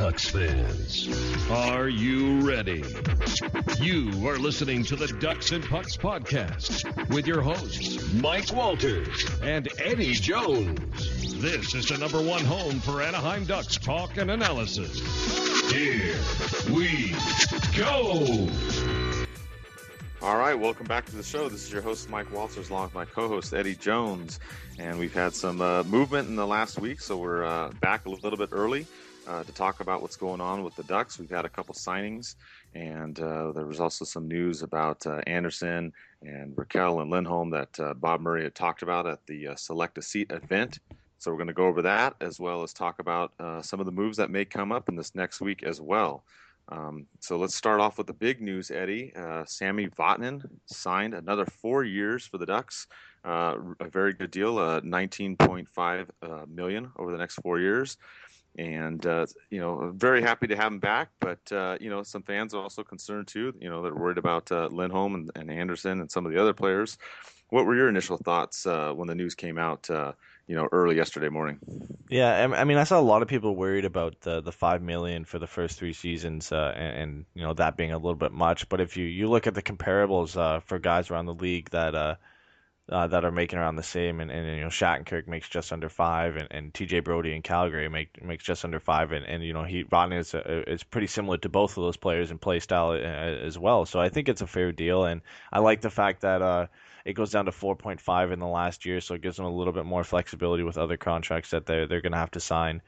Ducks fans, are you ready? You are listening to the Ducks and Pucks podcast with your hosts, Mike Walters and Eddie Jones. This is the number one home for Anaheim Ducks talk and analysis. Here we go. All right, welcome back to the show. This is your host, Mike Walters, along with my co-host, Eddie Jones. And we've had some movement in the last week, so we're back a little bit early to talk about what's going on with the Ducks. We've had a couple signings, and there was also some news about Andersen and Rakell and Lindholm that Bob Murray had talked about at the Select a Seat event. So we're going to go over that, as well as talk about some of the moves that may come up in this next week as well. So let's start off with the big news, Eddie. Sami Vatanen signed another 4 years for the Ducks. A very good deal, $19.5 million over the next 4 years. And, very happy to have him back. But, some fans are also concerned, too. They're worried about Lindholm and Andersen and some of the other players. What were your initial thoughts when the news came out, early yesterday morning? Yeah, I mean, I saw a lot of people worried about the $5 million for the first three seasons, and that being a little bit much. But if you look at the comparables for guys around the league that are making around the same, and Shattenkirk makes just under $5, and TJ Brody in Calgary makes just under $5, and Vatanen is pretty similar to both of those players in play style as well. So I think it's a fair deal, and I like the fact that it goes down to 4.5 in the last year, so it gives them a little bit more flexibility with other contracts that they're going to have to sign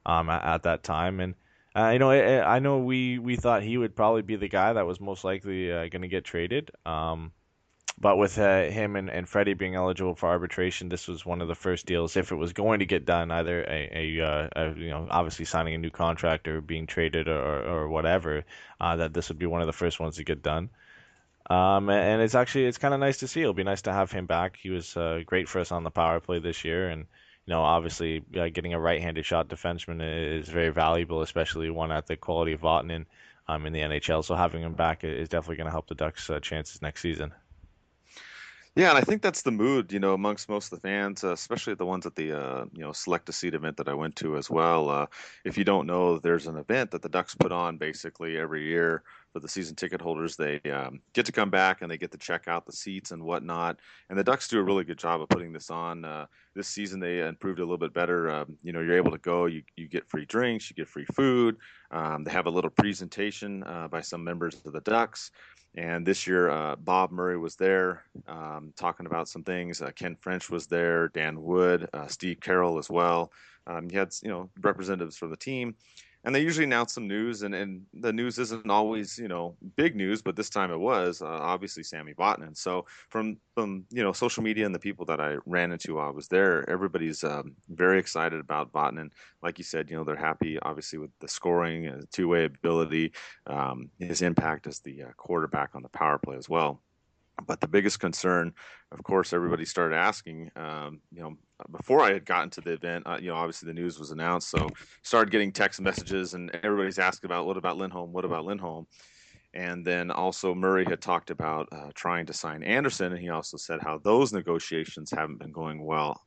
at that time. And I know we thought he would probably be the guy that was most likely going to get traded. But with him and Freddie being eligible for arbitration, this was one of the first deals, if it was going to get done, either obviously signing a new contract or being traded or whatever, that this would be one of the first ones to get done. And it's kind of nice to see. It'll be nice to have him back. He was great for us on the power play this year, and obviously getting a right-handed shot defenseman is very valuable, especially one at the quality of Vatanen in the NHL. So having him back is definitely going to help the Ducks' chances next season. Yeah, and I think that's the mood, amongst most of the fans, especially the ones at the, Select a Seat event that I went to as well. If you don't know, there's an event that the Ducks put on basically every year for the season ticket holders. They get to come back and they get to check out the seats and whatnot. And the Ducks do a really good job of putting this on. This season, they improved a little bit better. You're able to go, you get free drinks, you get free food. They have a little presentation by some members of the Ducks. And this year, Bob Murray was there talking about some things. Ken French was there, Dan Wood, Steve Carroll as well. You had, representatives from the team. And they usually announce some news, and the news isn't always, big news, but this time it was, obviously, Sami Vatanen. So from social media and the people that I ran into while I was there, everybody's very excited about Vatanen. Like you said, they're happy, obviously, with the scoring, two-way ability, his impact as the quarterback on the power play as well. But the biggest concern, of course, everybody started asking, before I had gotten to the event, obviously the news was announced, so started getting text messages, and everybody's asking about, what about Lindholm? What about Lindholm? And then also Murray had talked about trying to sign Andersen, and he also said how those negotiations haven't been going well,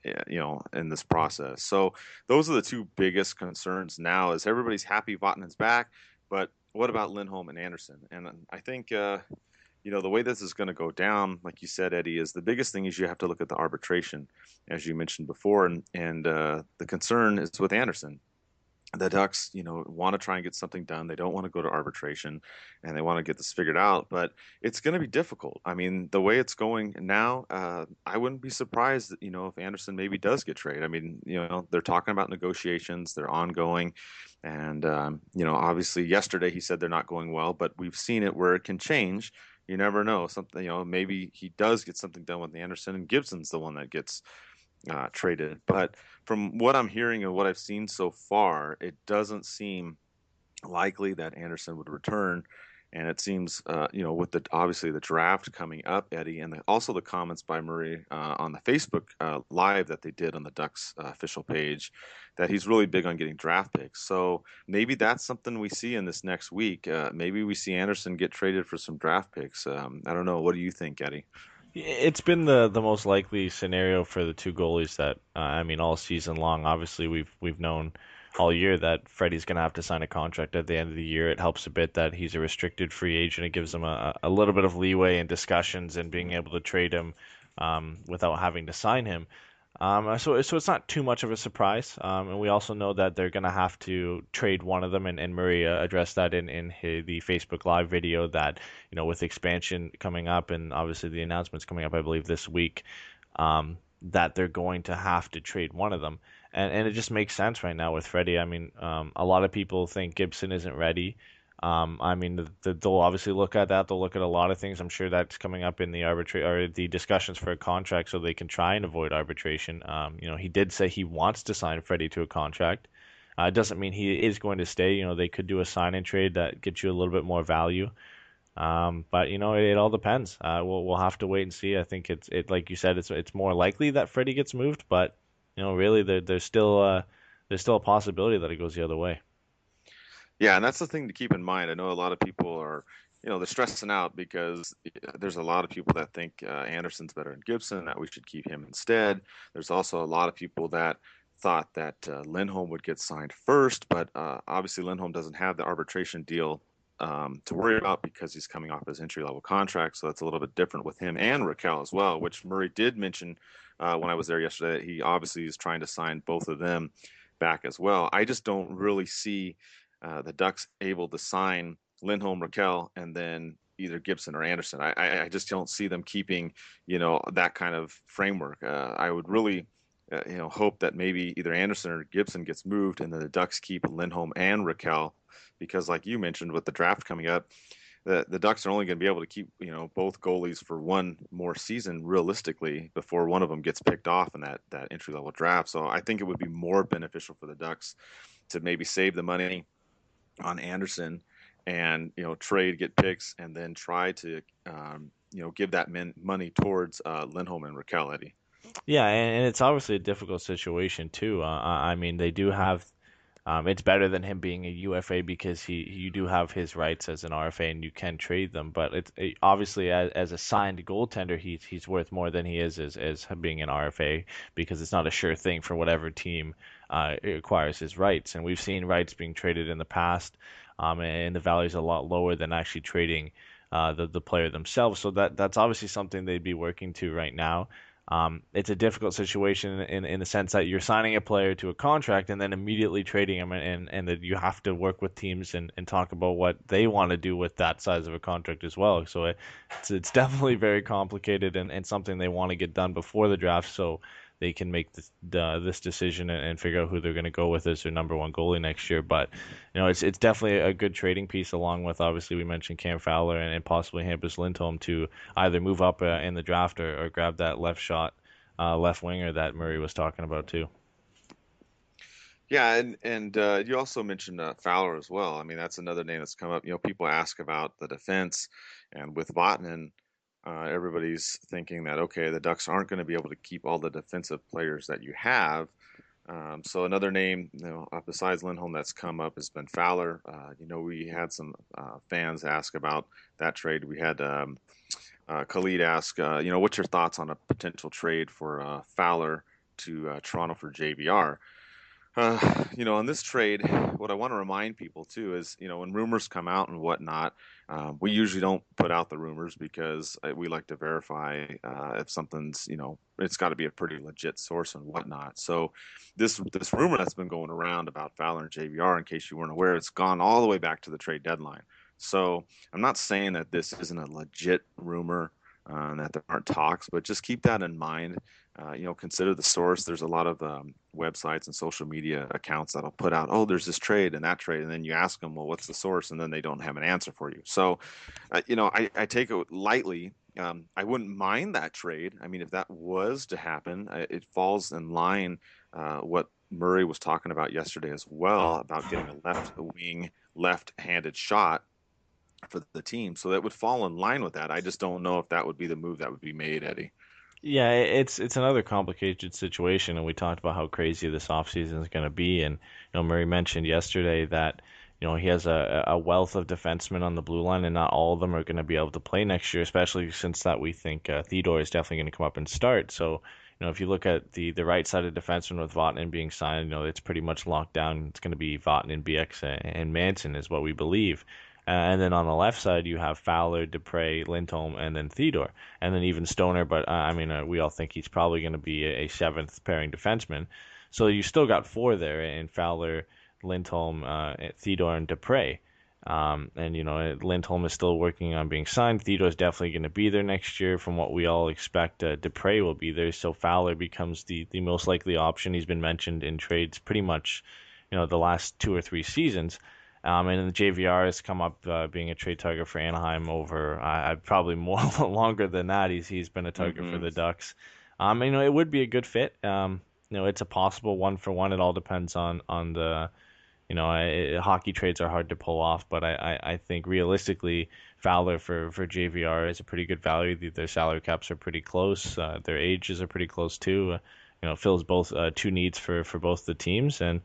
in this process. So those are the two biggest concerns now, is everybody's happy Vatanen's back, but what about Lindholm and Andersen? And I think the way this is going to go down, like you said, Eddie, is the biggest thing is you have to look at the arbitration, as you mentioned before. And the concern is with Andersen. The Ducks, want to try and get something done. They don't want to go to arbitration, and they want to get this figured out. But it's going to be difficult. I mean, the way it's going now, I wouldn't be surprised, if Andersen maybe does get traded. I mean, they're talking about negotiations. They're ongoing. And, obviously yesterday he said they're not going well, but we've seen it where it can change. You never know. Something, maybe he does get something done with Andersen, and Gibson's the one that gets traded. But from what I'm hearing and what I've seen so far, it doesn't seem likely that Andersen would return. And it seems, with obviously the draft coming up, Eddie, and also the comments by Murray on the Facebook Live that they did on the Ducks official page, that he's really big on getting draft picks. So maybe that's something we see in this next week. Maybe we see Andersen get traded for some draft picks. I don't know. What do you think, Eddie? It's been the most likely scenario for the two goalies that all season long. Obviously, we've known all year that Freddie's going to have to sign a contract at the end of the year. It helps a bit that he's a restricted free agent. It gives them a little bit of leeway in discussions and being able to trade him without having to sign him. So it's not too much of a surprise. And we also know that they're going to have to trade one of them. And Murray addressed that in the Facebook Live video that, with expansion coming up and obviously the announcements coming up, I believe, this week, that they're going to have to trade one of them. And it just makes sense right now with Freddie. I mean, a lot of people think Gibson isn't ready. I mean, they'll obviously look at that. They'll look at a lot of things. I'm sure that's coming up in the or the discussions for a contract, so they can try and avoid arbitration. He did say he wants to sign Freddie to a contract. It doesn't mean he is going to stay. They could do a sign and trade that gets you a little bit more value. But it all depends. We'll have to wait and see. I think it's like you said, it's more likely that Freddie gets moved, but really there's still a possibility that it goes the other way. Yeah, and that's the thing to keep in mind. I know a lot of people are, they're stressing out because there's a lot of people that think Andersen's better than Gibson, that we should keep him instead. There's also a lot of people that thought that Lindholm would get signed first, but obviously Lindholm doesn't have the arbitration deal to worry about because he's coming off his entry-level contract, so that's a little bit different with him and Rakell as well, which Murray did mention when I was there yesterday, that he obviously is trying to sign both of them back as well. I just don't really see the Ducks able to sign Lindholm, Rakell, and then either Gibson or Andersen. I just don't see them keeping, that kind of framework. I would really, hope that maybe either Andersen or Gibson gets moved, and then the Ducks keep Lindholm and Rakell, because like you mentioned, with the draft coming up, the Ducks are only going to be able to keep, both goalies for one more season realistically before one of them gets picked off in that entry-level draft. So I think it would be more beneficial for the Ducks to maybe save the money on Andersen and trade, get picks, and then try to give that money towards Lindholm and Rakell, Eddie. Yeah, and it's obviously a difficult situation too. I mean, they do have. It's better than him being a UFA because you do have his rights as an RFA and you can trade them. But obviously as a signed goaltender, he's worth more than he is as being an RFA, because it's not a sure thing for whatever team acquires his rights. And we've seen rights being traded in the past, and the value is a lot lower than actually trading the player themselves. So that's obviously something they'd be working to right now. It's a difficult situation in the sense that you're signing a player to a contract and then immediately trading him, and that you have to work with teams and talk about what they want to do with that size of a contract as well. So it's definitely very complicated and something they want to get done before the draft, so they can make this decision and figure out who they're going to go with as their number one goalie next year. But it's definitely a good trading piece, along with, obviously, we mentioned Cam Fowler and possibly Hampus Lindholm, to either move up in the draft or grab that left winger that Murray was talking about too. Yeah, and you also mentioned Fowler as well. I mean, that's another name that's come up. People ask about the defense, and with Vatanen, everybody's thinking that, okay, the Ducks aren't going to be able to keep all the defensive players that you have. So another name, besides Lindholm that's come up has been Fowler. We had some fans ask about that trade. We had Khalid ask, what's your thoughts on a potential trade for Fowler to Toronto for JVR? On this trade, what I want to remind people too is, when rumors come out and whatnot, we usually don't put out the rumors because we like to verify if something's, it's got to be a pretty legit source and whatnot. So this rumor that's been going around about Fowler and JVR, in case you weren't aware, it's gone all the way back to the trade deadline. So I'm not saying that this isn't a legit rumor, that there aren't talks, but just keep that in mind. Consider the source. There's a lot of websites and social media accounts that'll put out, oh, there's this trade and that trade, and then you ask them, well, what's the source? And then they don't have an answer for you. So, I take it lightly. I wouldn't mind that trade. I mean, if that was to happen, it falls in line what Murray was talking about yesterday as well, about getting a left wing, left-handed shot for the team. So that would fall in line with that. I just don't know if that would be the move that would be made, Eddie. Yeah, it's another complicated situation, and we talked about how crazy this offseason is going to be. And Murray mentioned yesterday that he has a wealth of defensemen on the blue line, and not all of them are going to be able to play next year, especially since that we think Theodore is definitely going to come up and start. So if you look at the right-sided defenseman with Vatanen being signed, it's pretty much locked down. It's going to be Vatanen, BX, and Manson is what we believe. And then on the left side, you have Fowler, Dupre, Lindholm, and then Theodore, and then even Stoner. But we all think he's probably going to be a seventh pairing defenseman. So you still got four there in Fowler, Lindholm, Theodore, and Dupre. Lindholm is still working on being signed. Theodore's definitely going to be there next year from what we all expect. Dupre will be there, so Fowler becomes the most likely option. He's been mentioned in trades pretty much, the last 2 or 3 seasons. And then the JVR has come up being a trade target for Anaheim over probably more longer than that. He's been a target for the Ducks. It would be a good fit. It's a possible 1-for-1. It all depends on the. Hockey trades are hard to pull off, but I think realistically, Fowler for JVR is a pretty good value. Their salary caps are pretty close. Their ages are pretty close too. Fills both two needs for both the teams, and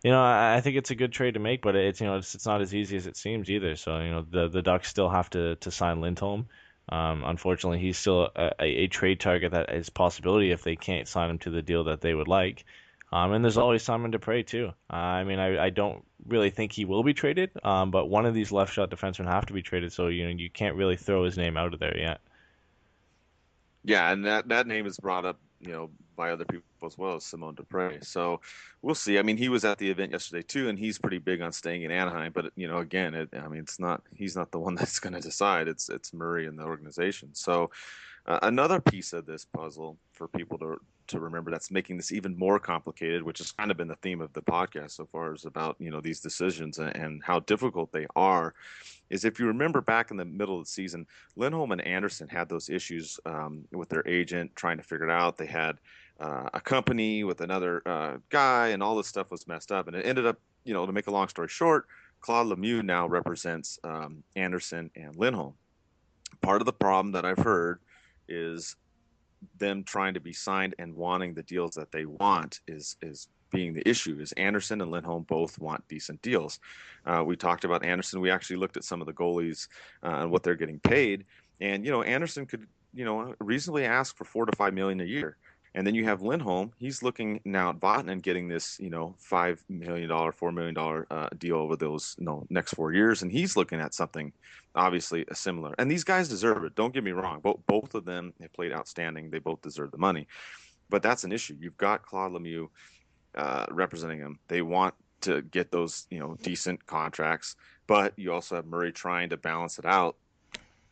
I think it's a good trade to make. But it's not as easy as it seems either. So the Ducks still have to sign Lindholm. Unfortunately, he's still a trade target that is a possibility if they can't sign him to the deal that they would like. And there's always Simon Dupre too. I don't really think he will be traded, but one of these left shot defensemen have to be traded, so you can't really throw his name out of there yet. Yeah, and that name is brought up, by other people as well as Simon Dupre. So we'll see. He was at the event yesterday too, and he's pretty big on staying in Anaheim. But again, he's not the one that's going to decide. It's Murray and the organization. So another piece of this puzzle for people to remember that's making this even more complicated, which has kind of been the theme of the podcast so far, is about these decisions and how difficult they are, is if you remember back in the middle of the season, Lindholm and Andersen had those issues with their agent trying to figure it out. They had a company with another guy, and all this stuff was messed up, and it ended up, to make a long story short, Claude Lemieux now represents Andersen and Lindholm. Part of the problem that I've heard is them trying to be signed and wanting the deals that they want is being the issue. Is Andersen and Lindholm both want decent deals. We talked about Andersen. We actually looked at some of the goalies and what they're getting paid, and Andersen could reasonably ask for $4 to $5 million a year. And then you have Lindholm. He's looking now at Vatanen getting this, $5 million, $4 million deal over those next 4 years, and he's looking at something obviously similar. And these guys deserve it. Don't get me wrong. Both of them have played outstanding. They both deserve the money. But that's an issue. You've got Claude Lemieux representing them. They want to get those decent contracts, but you also have Murray trying to balance it out.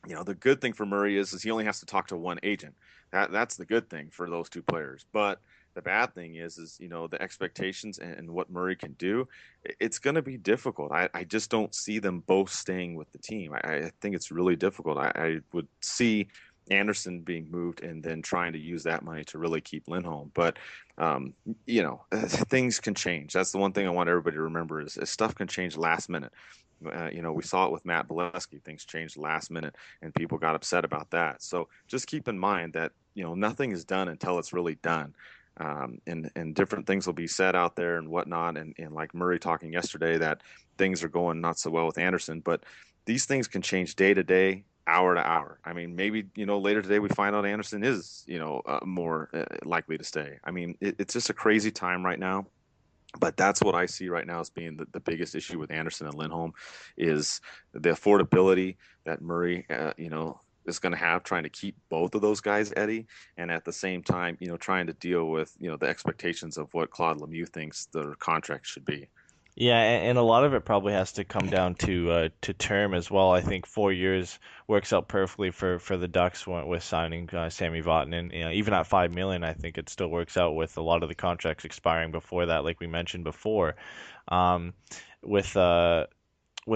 The good thing for Murray is he only has to talk to one agent. That's the good thing for those two players. But the bad thing is the expectations and what Murray can do. It's going to be difficult. I just don't see them both staying with the team. I think it's really difficult. I would see Andersen being moved and then trying to use that money to really keep Lindholm. But, things can change. That's the one thing I want everybody to remember is stuff can change last minute. We saw it with Matt Bolesky. Things changed last minute, and people got upset about that. So just keep in mind that nothing is done until it's really done, and different things will be said out there and whatnot. And like Murray talking yesterday, that things are going not so well with Andersen, but these things can change day to day, hour to hour. Maybe later today we find out Andersen is more likely to stay. It's just a crazy time right now. But that's what I see right now as being the biggest issue with Andersen and Lindholm is the affordability that Murray, is going to have trying to keep both of those guys, Eddie, and at the same time, trying to deal with, the expectations of what Claude Lemieux thinks their contract should be. Yeah, and a lot of it probably has to come down to term as well. I think 4 years works out perfectly for the Ducks with signing Sami Vatanen. Even at $5 million, I think it still works out with a lot of the contracts expiring before that, like we mentioned before. With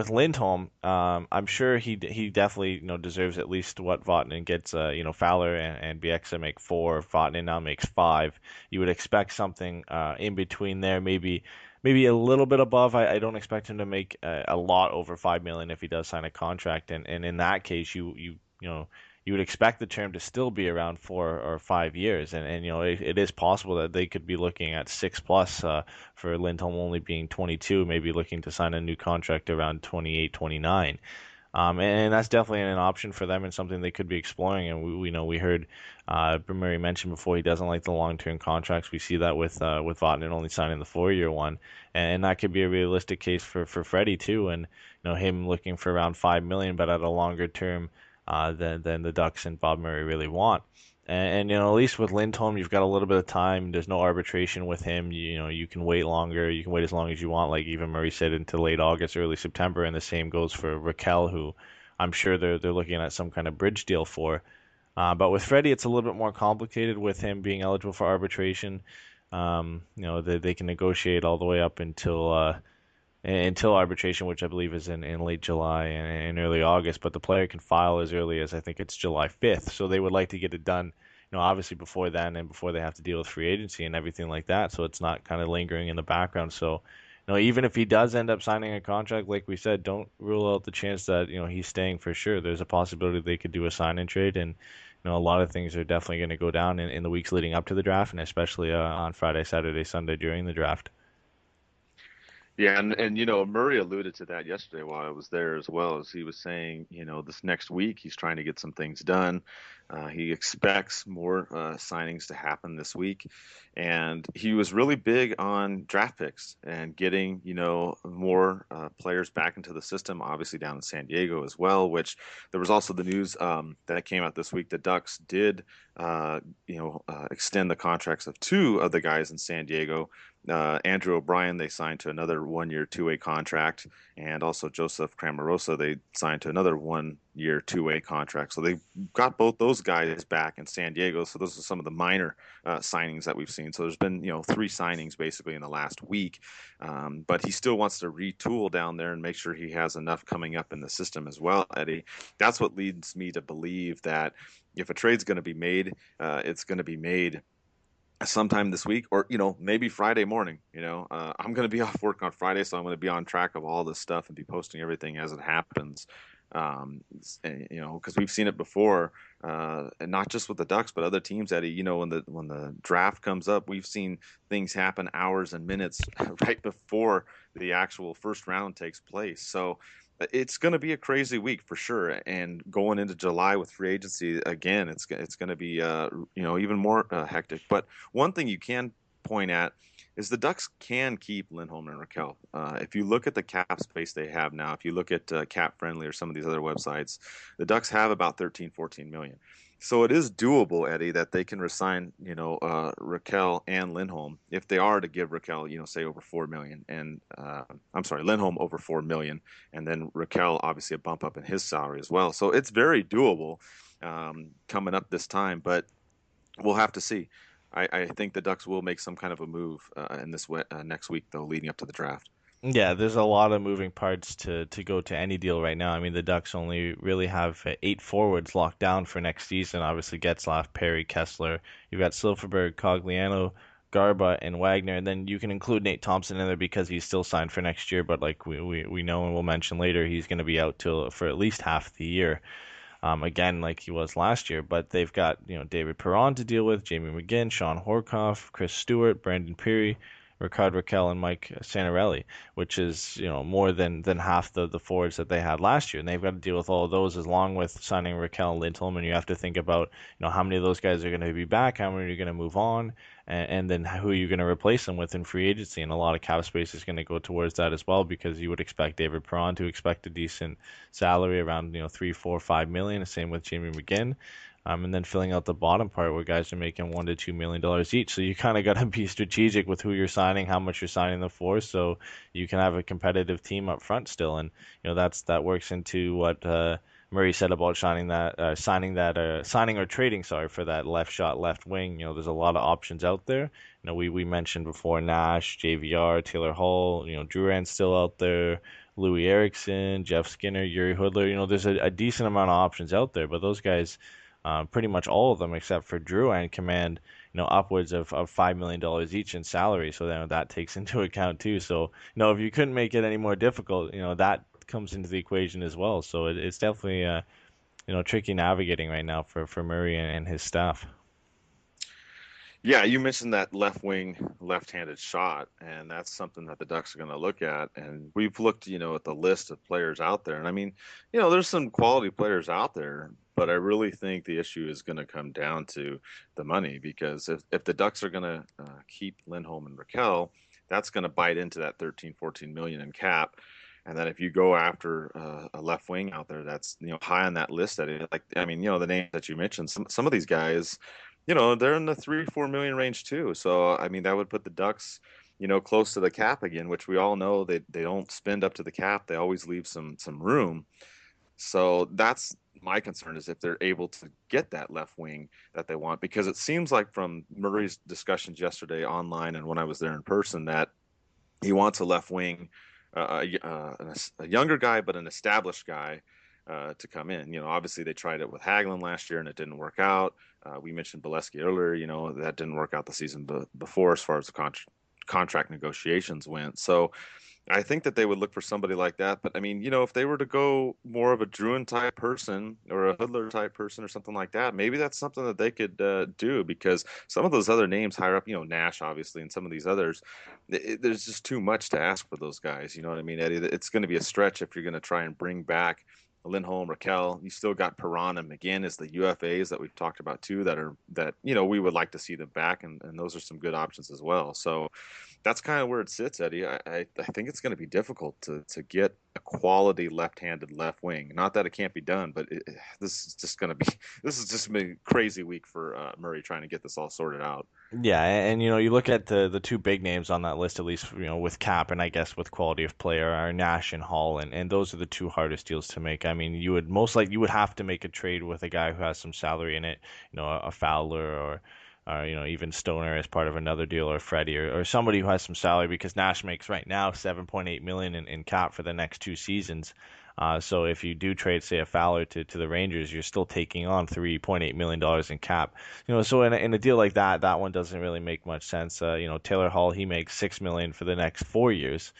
Lindholm, I'm sure he definitely deserves at least what Vatanen gets. Fowler and Bieksa make 4, Vatanen now makes 5. You would expect something in between there, maybe a little bit above. I don't expect him to make a lot over $5 million if he does sign a contract, and in that case, you would expect the term to still be around 4 or 5 years, and it is possible that they could be looking at 6+ for Lindholm only being 22, maybe looking to sign a new contract around 28, 29. And that's definitely an option for them and something they could be exploring. And we heard Murray mention before he doesn't like the long-term contracts. We see that with Vatanen only signing the 4-year one, and that could be a realistic case for Freddie too. And him looking for around 5 million, but at a longer term than the Ducks and Bob Murray really want. And at least with Lindholm, you've got a little bit of time. There's no arbitration with him. You can wait longer. You can wait as long as you want. Like even Murray said, into late August, early September. And the same goes for Rakell, who I'm sure they're looking at some kind of bridge deal for. But with Freddie, it's a little bit more complicated with him being eligible for arbitration. They can negotiate all the way up until arbitration, which I believe is in late July and early August, but the player can file as early as I think it's July 5th. So they would like to get it done, obviously before then and before they have to deal with free agency and everything like that. So it's not kind of lingering in the background. So, even if he does end up signing a contract, like we said, don't rule out the chance that, he's staying for sure. There's a possibility they could do a sign and trade, and a lot of things are definitely going to go down in the weeks leading up to the draft, and especially on Friday, Saturday, Sunday during the draft. Yeah, and Murray alluded to that yesterday while I was there as well, as he was saying, this next week he's trying to get some things done. He expects more signings to happen this week, and he was really big on draft picks and getting more players back into the system. Obviously down in San Diego as well, which there was also the news that came out this week. The Ducks did extend the contracts of two of the guys in San Diego. Andrew O'Brien, they signed to another 1-year, 2-way contract, and also Joseph Cramarossa, they signed to another 1-year, 2-way contract. So they got both those guys back in San Diego. So those are some of the minor signings that we've seen. So there's been 3 signings basically in the last week, but he still wants to retool down there and make sure he has enough coming up in the system as well, Eddie. That's what leads me to believe that if a trade's going to be made, it's going to be made sometime this week, or maybe Friday morning. I'm going to be off work on Friday, so I'm going to be on track of all this stuff and be posting everything as it happens. Because we've seen it before, and not just with the Ducks, but other teams, Eddie. When the draft comes up, we've seen things happen hours and minutes right before the actual first round takes place. So it's going to be a crazy week for sure. And going into July with free agency again, it's going to be even more hectic. But one thing you can point at is the Ducks can keep Lindholm and Rakell. If you look at the cap space they have now, if you look at Cap Friendly or some of these other websites, the Ducks have about 13-14 million. So it is doable, Eddie, that they can resign, Rakell and Lindholm if they are to give Rakell, say over 4 million, and Lindholm over 4 million, and then Rakell obviously a bump up in his salary as well. So it's very doable coming up this time, but we'll have to see. I think the Ducks will make some kind of a move in this next week, though, leading up to the draft. Yeah, there's a lot of moving parts to go to any deal right now. I mean, the Ducks only really have 8 forwards locked down for next season. Obviously, Getzlaf, Pirri, Kessler. You've got Silfverberg, Cogliano, Garba, and Wagner. And then you can include Nate Thompson in there because he's still signed for next year. But like we know and we'll mention later, he's going to be out for at least half the year. Again, like he was last year. But they've got David Perron to deal with, Jamie McGinn, Sean Horkoff, Chris Stewart, Brandon Pirri, Rickard Rakell, and Mike Santorelli, which is more than half the forwards that they had last year, and they've got to deal with all of those along with signing Rakell and Lindholm. And you have to think about how many of those guys are going to be back, how many are going to move on, and then who are you going to replace them with in free agency. And a lot of cap space is going to go towards that as well, because you would expect David Perron to expect a decent salary around 3, 4, 5 million. Same with Jamie McGinn. And then filling out the bottom part where guys are making $1 to $2 million each. So you kind of got to be strategic with who you're signing, how much you're signing them for, so you can have a competitive team up front still. And that works into what Murray said about signing or trading, for that left shot, left wing. There's a lot of options out there. We mentioned before Nash, JVR, Taylor Hall. Drouin's still out there. Louis Eriksson, Jeff Skinner, Yuri Hoodler. There's a decent amount of options out there, but those guys. Pretty much all of them except for Drouin command upwards of $5 million each in salary, so that takes into account too. So if you couldn't make it any more difficult, that comes into the equation as well. So it's definitely tricky navigating right now for Murray and his staff. Yeah, you mentioned that left wing, left-handed shot, and that's something that the Ducks are going to look at. And we've looked, at the list of players out there, and I mean, there's some quality players out there, but I really think the issue is going to come down to the money because if the Ducks are going to keep Lindholm and Rakell, that's going to bite into that 13, 14 million in cap. And then if you go after a left wing out there that's high on that list, the names that you mentioned, some of these guys, they're in the 3-4 million range too. So I mean that would put the Ducks, close to the cap again, which we all know they don't spend up to the cap. They always leave some room. So that's my concern is if they're able to get that left wing that they want, because it seems like from Murray's discussions yesterday online and when I was there in person that he wants a left wing, a younger guy, but an established guy to come in. Obviously they tried it with Hagelin last year and it didn't work out. We mentioned Bolesky earlier. That didn't work out the season before as far as the contract negotiations went. So I think that they would look for somebody like that. But I mean, if they were to go more of a Druin type person or a Hoodler type person or something like that, maybe that's something that they could do because some of those other names higher up, Nash, obviously, and some of these others, there's just too much to ask for those guys. You know what I mean, Eddie? It's going to be a stretch if you're going to try and bring back Lindholm, Rakell. You still got Perron and McGinn as the UFAs that we've talked about too. That we would like to see them back, and those are some good options as well. So that's kind of where it sits, Eddie. I think it's going to be difficult to get a quality left-handed left wing. Not that it can't be done, but this is just going to be a crazy week for Murray trying to get this all sorted out. Yeah, and you look at the two big names on that list, at least with cap and I guess with quality of player, are Nash and Hall, and those are the two hardest deals to make. I mean, you would have to make a trade with a guy who has some salary in it, a Fowler or even Stoner as part of another deal, or Freddie or somebody who has some salary, because Nash makes right now 7.8 million in cap for the next 2 seasons. So if you do trade, say, a Fowler to the Rangers, you're still taking on $3.8 million in cap. So in a deal like that, that one doesn't really make much sense. Taylor Hall, he makes $6 million for the next 4 years.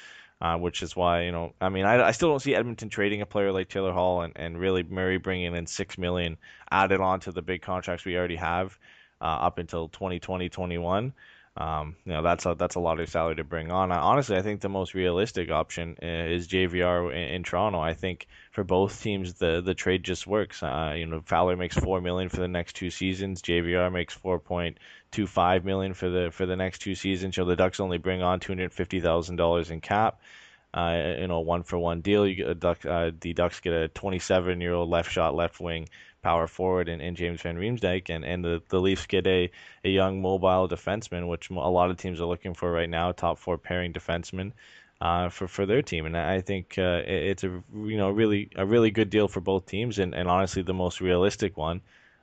Which is why, I mean, I still don't see Edmonton trading a player like Taylor Hall and really Murray bringing in $6 million added on to the big contracts we already have up until 2020, 21. That's a lot of salary to bring on. Honestly, I think the most realistic option is JVR in Toronto. I think for both teams, the trade just works. Fowler makes $4 million for the next 2 seasons. JVR makes $4.25 million for the next 2 seasons. The Ducks only bring on $250,000 in cap. One for one deal. The Ducks get a 27-year-old left shot, left wing power forward in James Van Riemsdyk, and the Leafs get a young mobile defenseman, which a lot of teams are looking for right now, top four pairing defenseman for their team. And I think it's a really good deal for both teams, and honestly the most realistic one.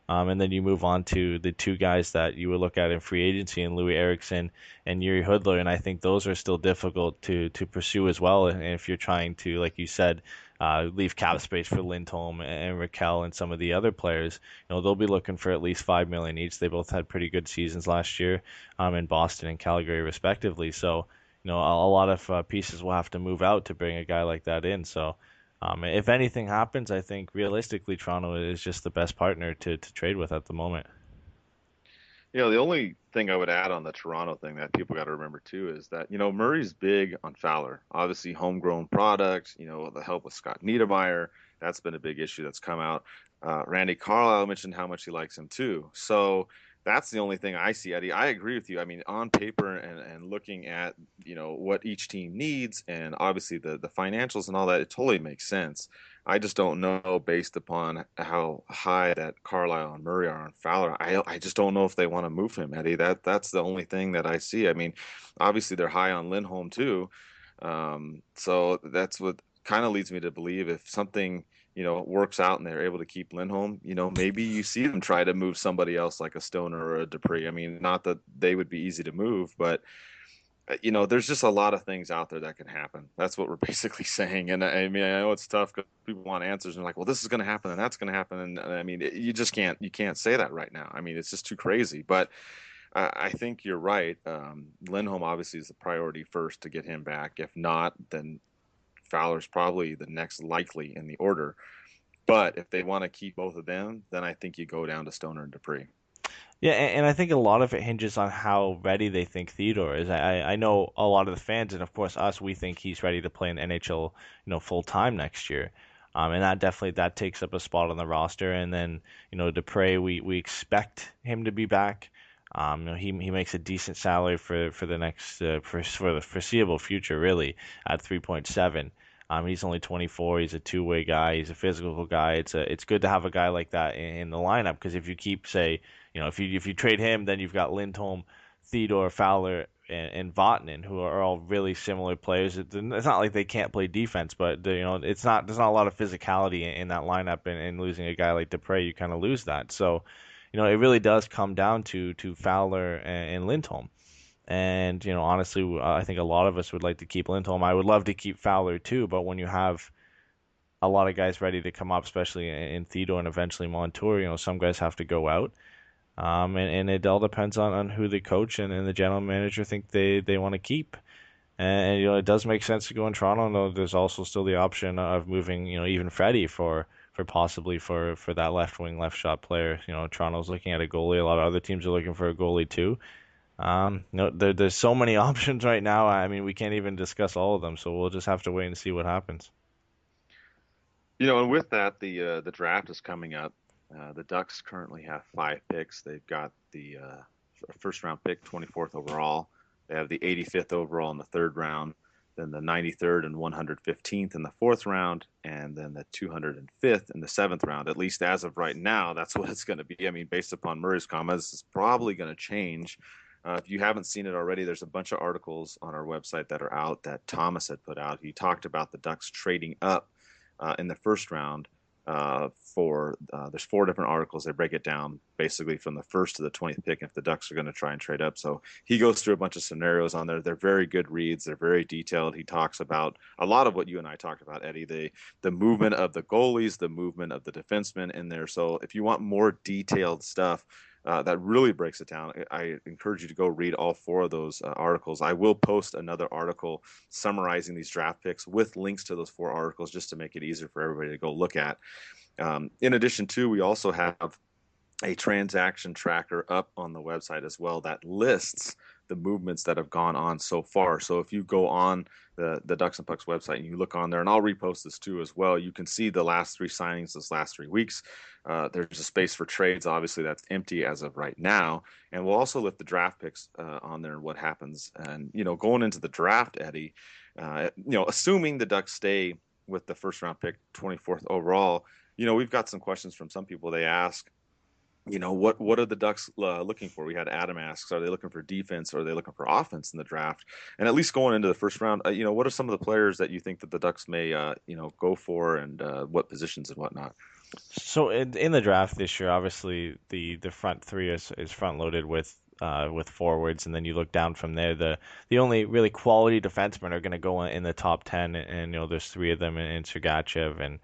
And then you move on to the two guys that you would look at in free agency, and Louis Eriksson and Yuri Hoodler, and I think those are still difficult to pursue as well. And if you're trying to, like you said, leave cap space for Lindholm and Rakell and some of the other players, they'll be looking for at least $5 million each. They both had pretty good seasons last year in Boston and Calgary respectively. So a lot of pieces will have to move out to bring a guy like that in. So if anything happens, I think realistically Toronto is just the best partner to trade with at the moment. The only thing I would add on the Toronto thing that people got to remember too is that, Murray's big on Fowler. Obviously, homegrown product, the help with Scott Niedermayer, that's been a big issue that's come out. Randy Carlyle mentioned how much he likes him too. So that's the only thing I see, Eddie. I agree with you. I mean, on paper and looking at, what each team needs and obviously the financials and all that, it totally makes sense. I just don't know based upon how high that Carlisle and Murray are on Fowler. I just don't know if they want to move him, Eddie. That's the only thing that I see. I mean, obviously they're high on Lindholm too. So that's what kind of leads me to believe if something, works out and they're able to keep Lindholm, maybe you see them try to move somebody else like a Stoner or a Dupree. I mean, not that they would be easy to move, but there's just a lot of things out there that can happen. That's what we're basically saying. And I mean, I know it's tough because people want answers and like, well, this is going to happen and that's going to happen. And I mean, you can't say that right now. I mean, it's just too crazy. But I think you're right. Lindholm obviously is the priority first to get him back. If not, then Fowler's probably the next likely in the order. But if they want to keep both of them, then I think you go down to Stoner and Dupree. Yeah, and I think a lot of it hinges on how ready they think Theodore is. I know a lot of the fans, and of course us, we think he's ready to play in NHL, full time next year. And that definitely that takes up a spot on the roster. And then, Dupre, we expect him to be back. He makes a decent salary for the next for the foreseeable future, really, at 3.7. He's only 24. He's a two-way guy. He's a physical guy. It's good to have a guy like that in the lineup because if you keep say if you trade him, then you've got Lindholm, Theodore, Fowler, and Vatanen, who are all really similar players. It's not like they can't play defense, but it's not there's not a lot of physicality in that lineup, and losing a guy like Dupre, you kind of lose that. So, it really does come down to Fowler and Lindholm. And honestly, I think a lot of us would like to keep Lindholm. I would love to keep Fowler too, but when you have a lot of guys ready to come up, especially in Theodore and eventually Montour, some guys have to go out. And it all depends on who the coach and the general manager think they want to keep. And it does make sense to go in Toronto. Though there's also still the option of moving, even Freddie for possibly for that left wing, left shot player. Toronto's looking at a goalie. A lot of other teams are looking for a goalie too. There's so many options right now. I mean, we can't even discuss all of them. So we'll just have to wait and see what happens. And with that, the draft is coming up. The Ducks currently have 5 picks. They've got the first round pick, 24th overall. They have the 85th overall in the 3rd round, then the 93rd and 115th in the 4th round, and then the 205th in the 7th round. At least as of right now, that's what it's going to be. I mean, based upon Murray's comments, it's probably going to change. If you haven't seen it already, there's a bunch of articles on our website that are out that Thomas had put out. He talked about the Ducks trading up in the 1st round. There's 4 different articles. They break it down basically from the 1st to the 20th pick if the Ducks are going to try and trade up. So he goes through a bunch of scenarios on there. They're very good reads. They're very detailed. He talks about a lot of what you and I talked about, Eddie, the movement of the goalies, the movement of the defensemen in there. So if you want more detailed stuff, that really breaks it down, I encourage you to go read all 4 of those articles. I will post another article summarizing these draft picks with links to those 4 articles just to make it easier for everybody to go look at. In addition to, we also have a transaction tracker up on the website as well that lists the movements that have gone on so far. So if you go on the DucksNPucks website and you look on there, and I'll repost this too as well, you can see the last 3 signings this last 3 weeks. There's a space for trades. Obviously, that's empty as of right now. And we'll also lift the draft picks on there and what happens. And, going into the draft, Eddie, assuming the Ducks stay with the 1st round pick, 24th overall, we've got some questions from some people. They ask, what are the Ducks looking for? We had Adam asks, are they looking for defense or are they looking for offense in the draft? And at least going into the 1st round, what are some of the players that you think that the Ducks may, go for, and what positions and whatnot? So in the draft this year, obviously the front 3 is front loaded with forwards, and then you look down from there. The only really quality defensemen are going to go in the top 10, and there's 3 of them in Sergachev and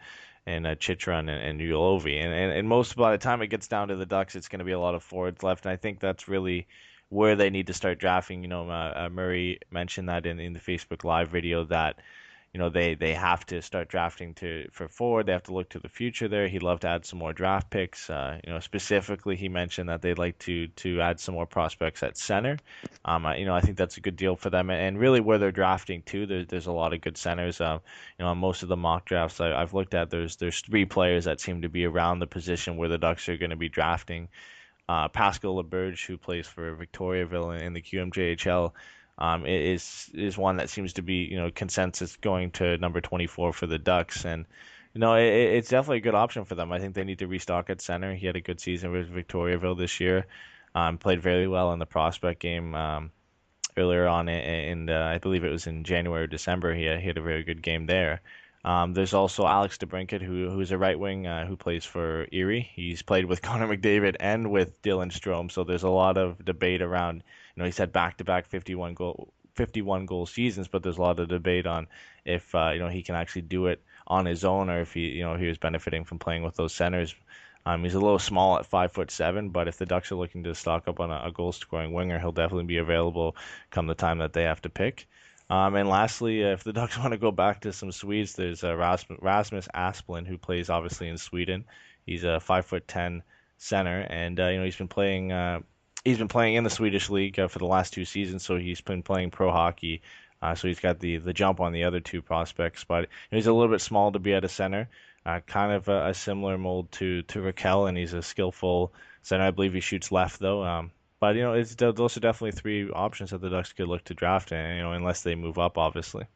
Chychrun and Ulovi. And most by the time it gets down to the Ducks, it's going to be a lot of forwards left. And I think that's really where they need to start drafting. Murray mentioned that in the Facebook Live video that, they have to start drafting for forward. They have to look to the future there. He'd love to add some more draft picks. Specifically, he mentioned that they'd like to add some more prospects at center. I think that's a good deal for them. And really where they're drafting too, there's a lot of good centers. On most of the mock drafts I've looked at, there's 3 players that seem to be around the position where the Ducks are going to be drafting. Pascal LeBurge, who plays for Victoriaville in the QMJHL, is one that seems to be, consensus going to number 24 for the Ducks. And, it's definitely a good option for them. I think they need to restock at center. He had a good season with Victoriaville this year. Played very well in the prospect game earlier on, and I believe it was in January or December. He had a very good game there. There's also Alex DeBrincat, who's a right wing who plays for Erie. He's played with Connor McDavid and with Dylan Strome, so there's a lot of debate around. He's had back-to-back 51 goal seasons, but there's a lot of debate on if he can actually do it on his own, or if he was benefiting from playing with those centers. He's a little small at 5'7", but if the Ducks are looking to stock up on a goal-scoring winger, he'll definitely be available come the time that they have to pick. And lastly, if the Ducks want to go back to some Swedes, there's Rasmus Asplund, who plays obviously in Sweden. He's a 5'10" center, and he's been playing in the Swedish league for the last 2 seasons, so he's been playing pro hockey. So he's got the jump on the other two prospects, but he's a little bit small to be at a center. Kind of a similar mold to Rakell, and he's a skillful center. I believe he shoots left though. But those are definitely three options that the Ducks could look to draft, and unless they move up, obviously.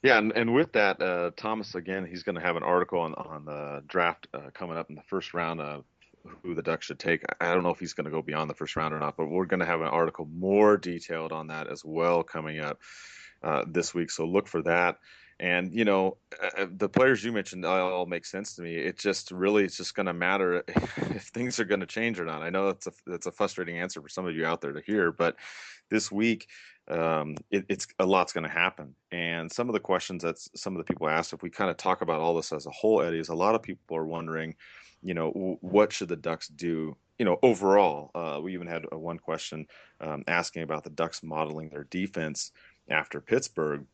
Yeah, and with that, Thomas, again, he's going to have an article on the draft coming up in the first round of who the Ducks should take. I don't know if he's going to go beyond the first round or not, but we're going to have an article more detailed on that as well coming up this week. So look for that. And, the players you mentioned all make sense to me. It's just going to matter if things are going to change or not. I know that's a frustrating answer for some of you out there to hear, but this week, it's a lot's going to happen. And some of the questions that some of the people asked, if we kind of talk about all this as a whole, Eddie, is a lot of people are wondering, what should the Ducks do, overall? We even had one question asking about the Ducks modeling their defense after Pittsburgh.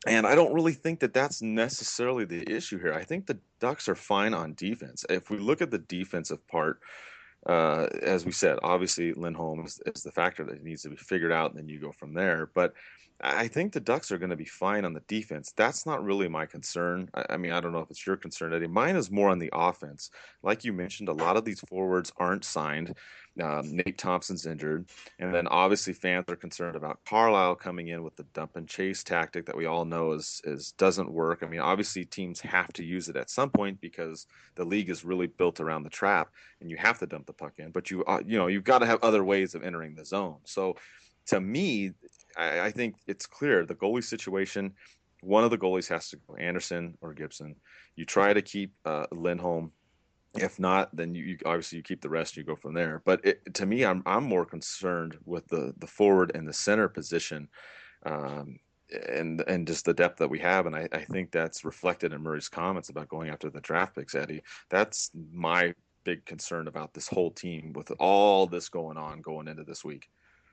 And I don't really think that that's necessarily the issue here. I think the Ducks are fine on defense. If we look at the defensive part, as we said, obviously Lindholm is the factor that needs to be figured out, and then you go from there. But I think the Ducks are going to be fine on the defense. That's not really my concern. I mean, I don't know if it's your concern, Eddie. Mine is more on the offense. Like you mentioned, a lot of these forwards aren't signed. Nate Thompson's injured. And then obviously fans are concerned about Carlisle coming in with the dump and chase tactic that we all know is doesn't work. I mean, obviously teams have to use it at some point because the league is really built around the trap and you have to dump the puck in. But you've got to have other ways of entering the zone. So to me, I think it's clear the goalie situation. One of the goalies has to go, Andersen or Gibson. You try to keep Lindholm. If not, then you obviously you keep the rest. You go from there. But to me, I'm more concerned with the forward and the center position, and just the depth that we have. And I think that's reflected in Murray's comments about going after the draft picks, Eddie. That's my big concern about this whole team with all this going on going into this week.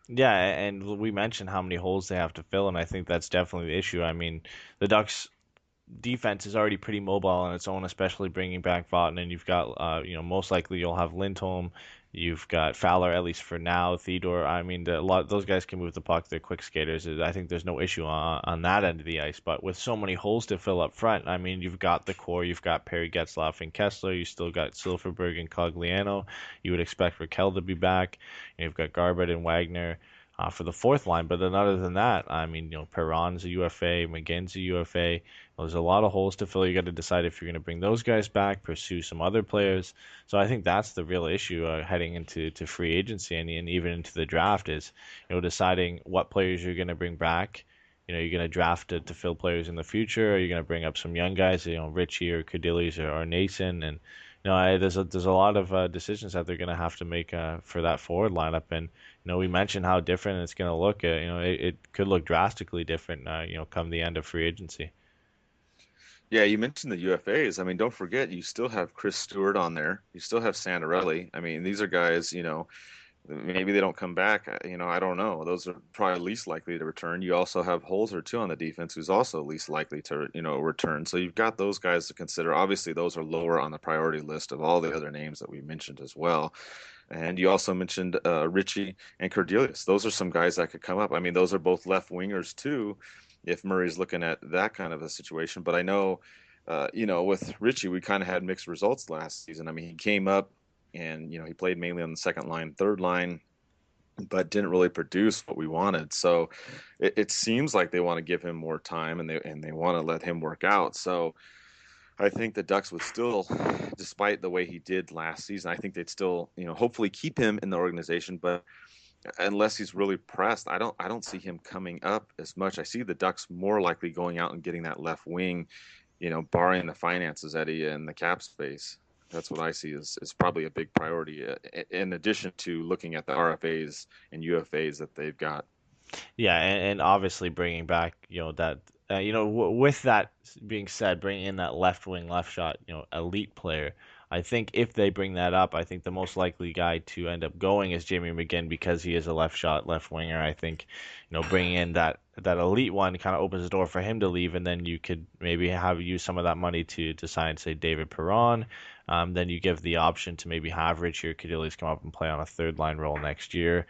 Yeah, and we mentioned how many holes they have to fill, and I think that's definitely the issue. I mean, the Ducks defense is already pretty mobile on its own, especially bringing back Vatanen. You've got, most likely you'll have Lindholm. You've got Fowler, at least for now. Theodore. I mean, those guys can move the puck. They're quick skaters. I think there's no issue on that end of the ice. But with so many holes to fill up front, I mean, you've got the core. You've got Pirri, Getzlaf, and Kessler. You still got Silfverberg and Cogliano. You would expect Rakell to be back. You've got Garbett and Wagner. For the fourth line, but then other than that, I mean, Perron's a UFA, McGinn's a UFA. There's a lot of holes to fill. You got to decide if you're going to bring those guys back, pursue some other players. So I think that's the real issue heading into free agency and even into the draft is, deciding what players you're going to bring back. You're going to draft to fill players in the future. Or you're going to bring up some young guys, Richie or Cadillac or Nason, and there's a lot of decisions that they're going to have to make for that forward lineup, and we mentioned how different it's going to look. It could look drastically different. Come the end of free agency. Yeah, you mentioned the UFAs. I mean, don't forget you still have Chris Stewart on there. You still have Santorelli. I mean, these are guys. Maybe they don't come back. I don't know. Those are probably least likely to return. You also have Holzer too on the defense, who's also least likely to return. So you've got those guys to consider. Obviously, those are lower on the priority list of all the other names that we mentioned as well. And you also mentioned Richie and Cordelius. Those are some guys that could come up. I mean, those are both left wingers too, if Murray's looking at that kind of a situation. But I know, with Richie, we kind of had mixed results last season. I mean, he came up and, he played mainly on the second line, third line, but didn't really produce what we wanted. So it seems like they want to give him more time and they want to let him work out. So I think the Ducks would still, despite the way he did last season, I think they'd still, hopefully keep him in the organization. But unless he's really pressed, I don't see him coming up as much. I see the Ducks more likely going out and getting that left wing, barring the finances, Eddie, and the cap space. That's what I see is probably a big priority, in addition to looking at the RFAs and UFAs that they've got. Yeah, and obviously bringing back, that, with that being said, bringing in that left wing, left shot, elite player. I think if they bring that up, I think the most likely guy to end up going is Jamie McGinn because he is a left shot, left winger. I think, bringing in that elite one kind of opens the door for him to leave, and then you could maybe use some of that money to sign, say, David Perron, then you give the option to maybe have Richie or Kadelius come up and play on a third line role next year.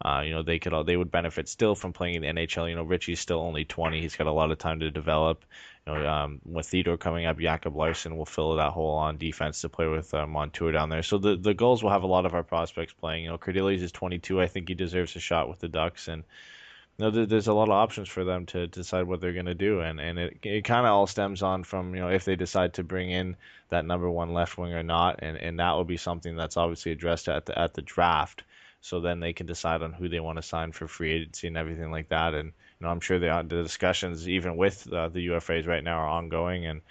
They would benefit still from playing in the NHL. Richie's still only 20. He's got a lot of time to develop. With Theodore coming up, Jakob Larsson will fill that hole on defense to play with Montour down there. So the goals will have a lot of our prospects playing. Kadelius is 22. I think he deserves a shot with the Ducks, and there's a lot of options for them to decide what they're going to do, and it kind of all stems on from if they decide to bring in that number one left wing or not, and that will be something that's obviously addressed at the draft. So then they can decide on who they want to sign for free agency and everything like that. And I'm sure the discussions, even with the UFAs right now, are ongoing. And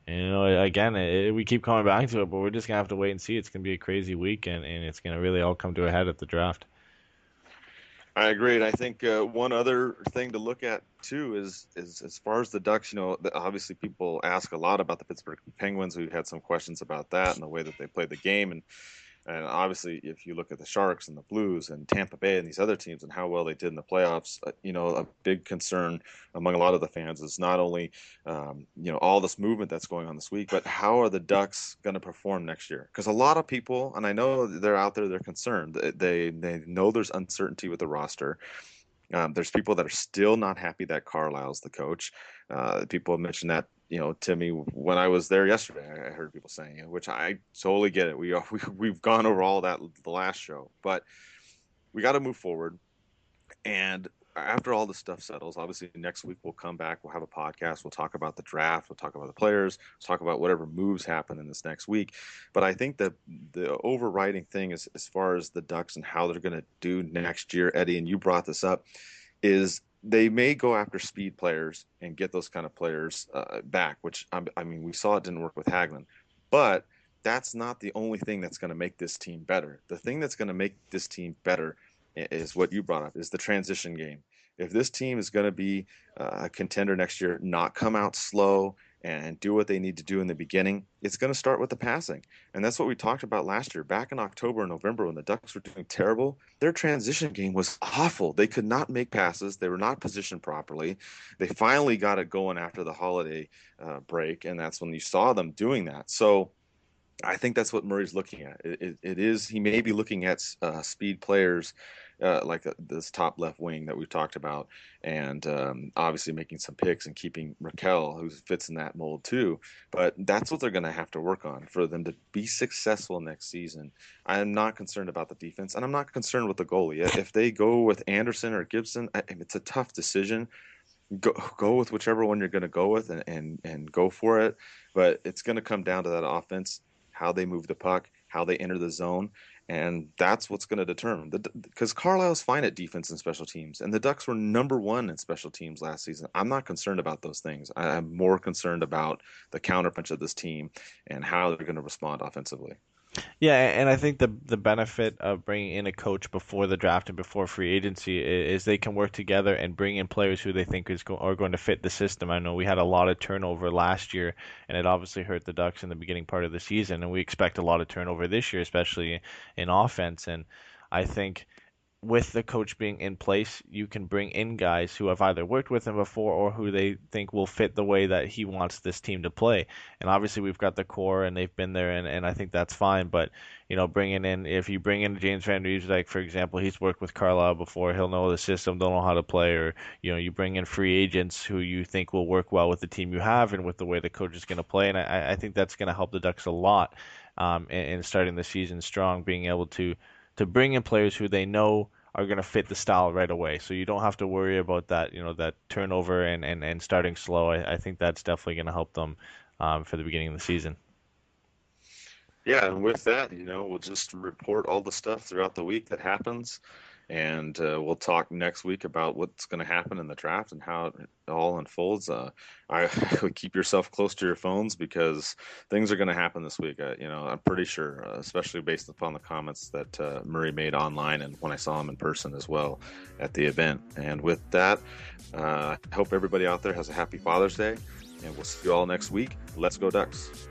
again, we keep coming back to it, but we're just gonna have to wait and see. It's gonna be a crazy week, and it's gonna really all come to a head at the draft. I agree, and I think one other thing to look at too is as far as the Ducks. Obviously people ask a lot about the Pittsburgh Penguins. We've had some questions about that and the way that they played the game, and obviously, if you look at the Sharks and the Blues and Tampa Bay and these other teams and how well they did in the playoffs, a big concern among a lot of the fans is not only, all this movement that's going on this week, but how are the Ducks going to perform next year? Because a lot of people, and I know they're out there, they're concerned. They know there's uncertainty with the roster. There's people that are still not happy that Carlisle's the coach. People have mentioned that, to me when I was there yesterday. I heard people saying it, which I totally get it. We've gone over all that the last show, but we got to move forward. And after all this stuff settles, obviously next week we'll come back. We'll have a podcast. We'll talk about the draft. We'll talk about the players. We'll talk about whatever moves happen in this next week. But I think that the overriding thing is, as far as the Ducks and how they're going to do next year, Eddie, and you brought this up, is they may go after speed players and get those kind of players back, which, we saw it didn't work with Hagelin. But that's not the only thing that's going to make this team better. The thing that's going to make this team better is what you brought up, is the transition game. If this team is going to be a contender next year, not come out slow and do what they need to do in the beginning, it's going to start with the passing. And that's what we talked about last year. Back in October and November when the Ducks were doing terrible, their transition game was awful. They could not make passes. They were not positioned properly. They finally got it going after the holiday break, and that's when you saw them doing that. So I think that's what Murray's looking at. He may be looking at speed players like this top left wing that we've talked about, and obviously making some picks and keeping Rakell, who fits in that mold too. But that's what they're going to have to work on for them to be successful next season. I am not concerned about the defense, and I'm not concerned with the goalie. If they go with Andersen or Gibson, it's a tough decision. Go with whichever one you're going to go with, and go for it. But it's going to come down to that offense, how they move the puck, how they enter the zone, and that's what's going to determine. Because Carlisle's fine at defense and special teams, and the Ducks were number one in special teams last season. I'm not concerned about those things. I'm more concerned about the counterpunch of this team and how they're going to respond offensively. Yeah, and I think the benefit of bringing in a coach before the draft and before free agency is they can work together and bring in players who they think are going to fit the system. I know we had a lot of turnover last year, and it obviously hurt the Ducks in the beginning part of the season, and we expect a lot of turnover this year, especially in offense. And I think with the coach being in place, you can bring in guys who have either worked with him before or who they think will fit the way that he wants this team to play. And obviously we've got the core and they've been there, and I think that's fine. But, if you bring in James Van Riemsdyk, for example, he's worked with Carlisle before, he'll know the system, they'll know how to play. Or, you bring in free agents who you think will work well with the team you have and with the way the coach is going to play. And I think that's going to help the Ducks a lot in starting the season strong, being able to bring in players who they know are going to fit the style right away. So you don't have to worry about that, that turnover and starting slow. I think that's definitely going to help them for the beginning of the season. Yeah, and with that, we'll just report all the stuff throughout the week that happens. And we'll talk next week about what's going to happen in the draft and how it all unfolds. I would keep yourself close to your phones because things are going to happen this week. I'm pretty sure, especially based upon the comments that Murray made online and when I saw him in person as well at the event. And with that, I hope everybody out there has a happy Father's Day, and we'll see you all next week. Let's go Ducks.